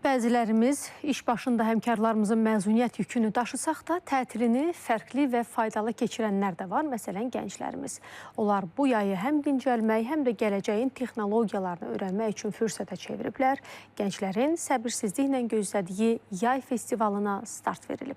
Bəzilərimiz iş başında həmkarlarımızın məzuniyyət yükünü daşısaq da, tətilini fərqli və faydalı keçirənlər də var, məsələn gənclərimiz. Onlar bu yayı həm dincəlmək, həm də gələcəyin texnologiyalarını öyrənmək üçün fürsətə çeviriblər. Gənclərin səbirsizliklə gözlədiyi yay festivalına start verilib.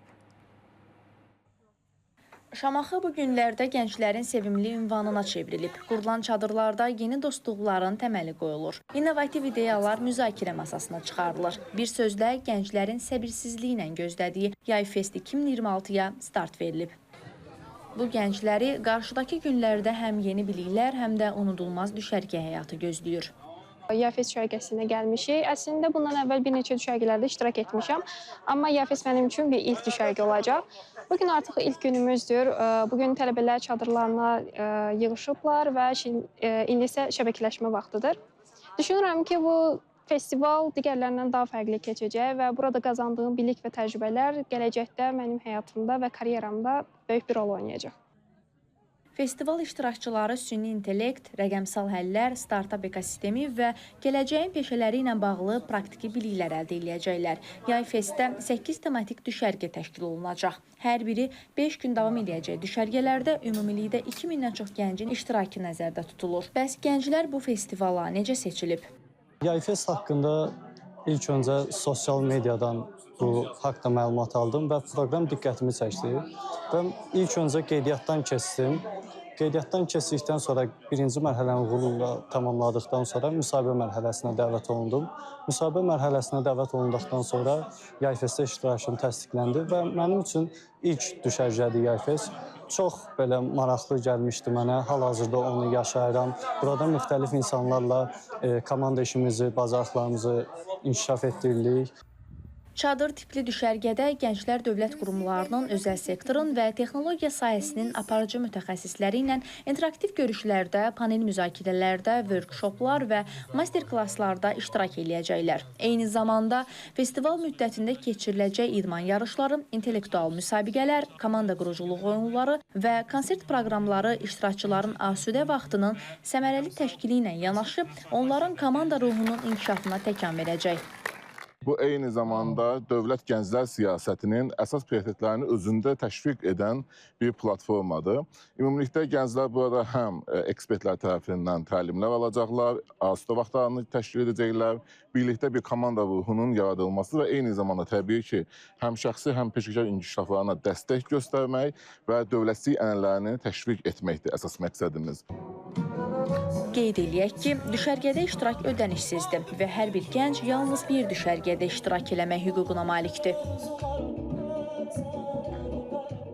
Şamaxı bu günlərdə gənclərin sevimli ünvanına çevrilib. Qurulan çadırlarda yeni dostluqların təməli qoyulur. İnnovativ ideyalar müzakirə masasına çıxarılır. Bir sözlə gənclərin səbirsizliklə gözlədiyi Yay Fest 2026-ya start verilib. Bu gəncləri qarşıdakı günlərdə həm yeni biliklər, həm də unudulmaz düşərgə həyatı gözləyir. Yayfest düşərgəsinə gəlmişik. Əslində bundan əvvəl bir neçə düşərgələrdə iştirak etmişəm. Amma Yayfest mənim üçün bir ilk düşərgə olacaq. Bugün artıq ilk günümüzdür. Bugün tələbələr çadırlarına yığışıblar və indi isə şəbəkələşmə vaxtıdır. Düşünürəm ki, bu festival digərlərindən daha fərqli keçəcək və burada qazandığım bilik və təcrübələr gələcəkdə mənim həyatımda və karyeramda böyük bir rol oynayacaq. Festival iştirakçıları süni intellekt, rəqəmsal həllər, startup ekosistemi və gələcəyin peşələri ilə bağlı praktiki biliklər əldə edəcəklər. Yay Festdə 8 tematik düşərgə təşkil olunacaq. Hər biri 5 gün davam edəcək düşərgələrdə ümumilikdə 2000-dən çox gəncin iştirakı nəzərdə tutulur. Bəs gənclər bu festivala necə seçilib? Yay Fest haqqında ilk öncə sosial mediadan bu haqda məlumat aldım və proqram diqqətimi çəkdi. Və ilk öncə qeydiyyatdan keçdim. Qeydiyyatdan keçdikdən sonra birinci mərhələni uğurla tamamladıqdan sonra müsahibə mərhələsinə dəvət olundum. Müsahibə mərhələsinə dəvət olunduqdan sonra Yay Festdə iştirakım təsdiqləndi və mənim üçün ilk düşərgədir Yay Fest. Çox belə maraqlı gəlmişdi mənə. Hal-hazırda onu yaşayıram. Burada müxtəlif insanlarla komanda işimizi, bacarıqlarımızı inkişaf etdiririk. Çadır tipli düşərgədə gənclər dövlət qurumlarının, özəl sektorun və texnologiya sahəsinin aparıcı mütəxəssisləri ilə interaktiv görüşlərdə, panel müzakirələrdə, workshoplar və master-klasslarda iştirak eləyəcəklər. Eyni zamanda festival müddətində keçiriləcək idman yarışları, intellektual müsabiqələr, komanda quruculuq oyunları və konsert proqramları iştirakçıların asudə vaxtının səmərəli təşkili ilə yanaşı, onların komanda ruhunun inkişafına təkan verəcək. Bu eyni zamanda dövlət gənclər siyasətinin əsas prioritetlərini özündə təşviq edən bir platformadır. Ümumilikdə gənclər burada həm ekspertlər tərəfindən təlimlər alacaqlar, asudə vaxtlarını təşkil edəcəklər, birlikdə bir komanda ruhunun yaradılması və eyni zamanda təbii ki, həm şəxsi, həm peşəkar inkişaflarına dəstək göstərmək və dövlətçilik ənənələrini təşviq etməkdir əsas məqsədimiz. Qeyd eləyək ki, düşərgədə iştirak ödənişsizdir və hər bir gənc yalnız bir düşərgədə iştirak eləmək hüququna malikdir.